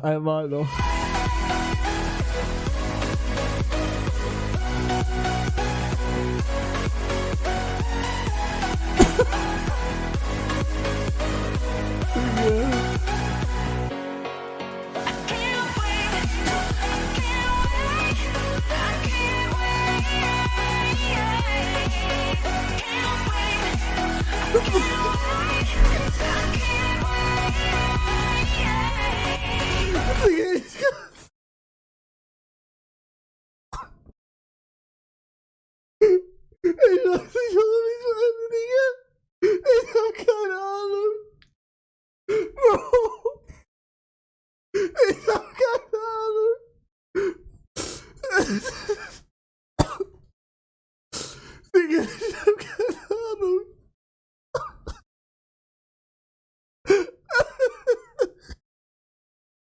Einmal noch. Ich weiß nicht, warum ich so eine Dinge. Ich hab keine Ahnung. Bro. Ich hab keine Ahnung.